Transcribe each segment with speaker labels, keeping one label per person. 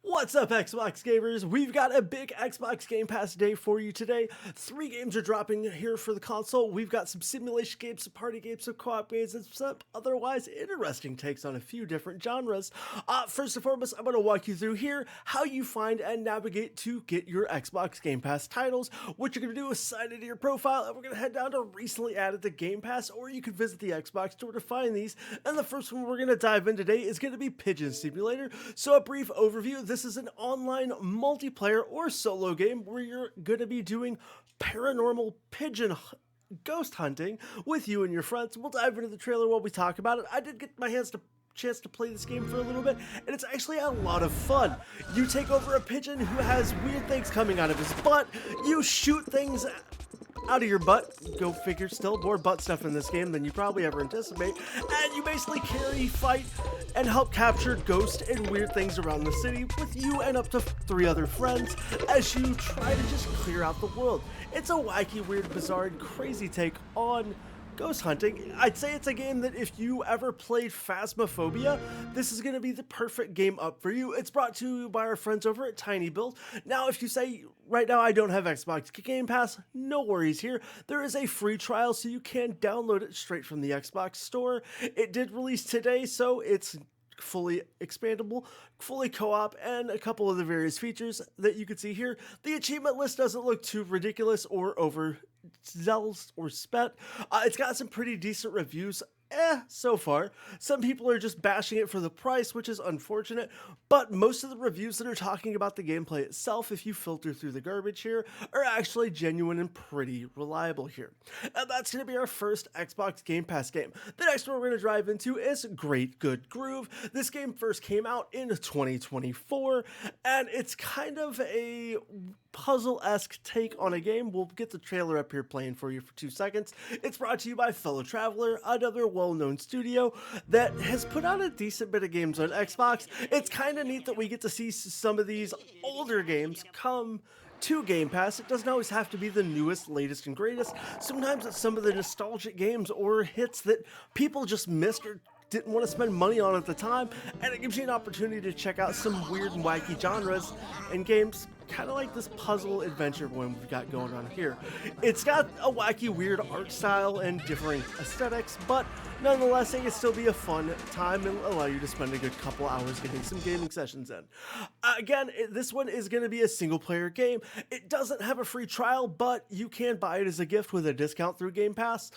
Speaker 1: What's up, Xbox gamers? We've got a big Xbox Game Pass day for you today. 3 games are dropping here for the console. We've got some simulation games, some party games, some co-op games, and some otherwise interesting takes on a few different genres. First and foremost, I'm going to walk you through here how you find and navigate to get your Xbox Game Pass titles. What you're going to do is sign into your profile, and we're going to head down to recently added to Game Pass, or you could visit the Xbox store to find these. And the first one we're going to dive in today is going to be Pigeon Simulator. So a brief overview. This is an online multiplayer or solo game where you're going to be doing paranormal pigeon ghost hunting with you and your friends. We'll dive into the trailer while we talk about it. I did get my chance to play this game for a little bit, and it's actually a lot of fun. You take over a pigeon who has weird things coming out of his butt. You shoot things out of your butt. Go figure, still more butt stuff in this game than you probably ever anticipate. And you basically carry, fight, and help capture ghosts and weird things around the city with you and up to 3 other friends as you try to just clear out the world. It's a wacky, weird, bizarre, and crazy take on ghost hunting. I'd say it's a game that if you ever played Phasmophobia, this is going to be the perfect game up for you. It's brought to you by our friends over at Tiny Build. Now, if you say, right now I don't have Xbox Game Pass, no worries here. There is a free trial, so you can download it straight from the Xbox store. It did release today, so it's fully expandable, fully co-op, and a couple of the various features that you can see here. The achievement list doesn't look too ridiculous or overzealous or spent. It's got some pretty decent reviews so far. Some people are just bashing it for the price, which is unfortunate, but most of the reviews that are talking about the gameplay itself, if you filter through the garbage here, are actually genuine and pretty reliable here. And that's going to be our first Xbox Game Pass game. The next one we're going to drive into is Great Good Groove. This game first came out in 2024, and it's kind of a puzzle-esque take on a game. We'll get the trailer up here playing for you for 2 seconds. It's brought to you by Fellow Traveler, another well-known studio that has put out a decent bit of games on Xbox. It's kind of neat that we get to see some of these older games come to Game Pass. It doesn't always have to be the newest, latest, and greatest. Sometimes it's some of the nostalgic games or hits that people just missed or didn't want to spend money on at the time, and it gives you an opportunity to check out some weird and wacky genres and games, kind of like this puzzle adventure one we've got going on here. It's got a wacky, weird art style and differing aesthetics, but nonetheless, it can still be a fun time and allow you to spend a good couple hours getting some gaming sessions in. Again, this one is going to be a single-player game. It doesn't have a free trial, but you can buy it as a gift with a discount through Game Pass,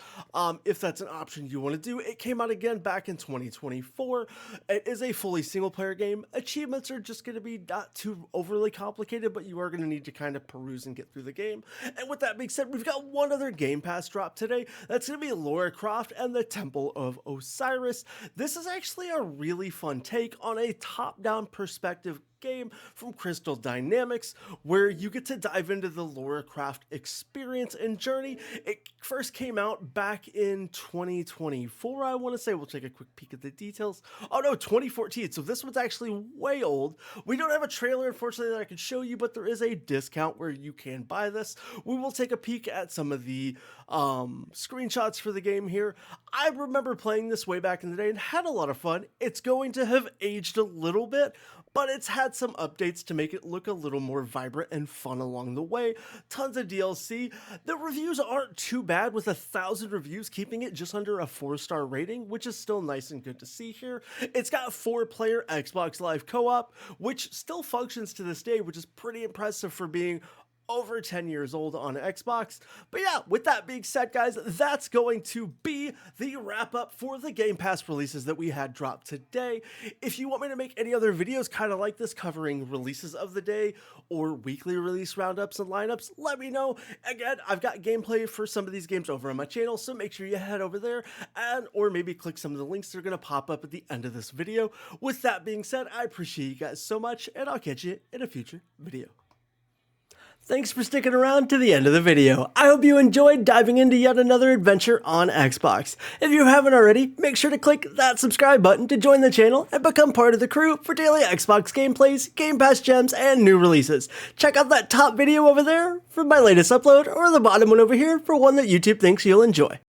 Speaker 1: if that's an option you want to do. It came out again back in 2024. It is a fully single-player game. Achievements are just going to be not too overly complicated, but you are going to need to kind of peruse and get through the game. And with that being said, we've got one other Game Pass drop today. That's going to be Lara Croft and the Temple of Osiris. This is actually a really fun take on a top-down perspective game from Crystal Dynamics, where you get to dive into the Lara Croft experience and journey. It first came out back in 2024, I want to say. We'll take a quick peek at the details. Oh no, 2014. So this one's actually way old. We don't have a trailer, unfortunately, that I can show you, but there is a discount where you can buy this. We will take a peek at some of the screenshots for the game here. I remember playing this way back in the day and had a lot of fun. It's going to have aged a little bit, but it's had some updates to make it look a little more vibrant and fun along the way. Tons of DLC. The reviews aren't too bad, with 1,000 reviews, keeping it just under a 4-star rating, which is still nice and good to see here. It's got 4-player Xbox Live co-op, which still functions to this day, which is pretty impressive for being over 10 years old on Xbox. But yeah, with that being said, guys, that's going to be the wrap up for the Game Pass releases that we had dropped today. If you want me to make any other videos kind of like this, covering releases of the day or weekly release roundups and lineups, let me know. Again, I've got gameplay for some of these games over on my channel, so make sure you head over there or maybe click some of the links that are going to pop up at the end of this video. With that being said, I appreciate you guys so much, and I'll catch you in a future video. Thanks for sticking around to the end of the video. I hope you enjoyed diving into yet another adventure on Xbox. If you haven't already, make sure to click that subscribe button to join the channel and become part of the crew for daily Xbox gameplays, Game Pass gems, and new releases. Check out that top video over there for my latest upload, or the bottom one over here for one that YouTube thinks you'll enjoy.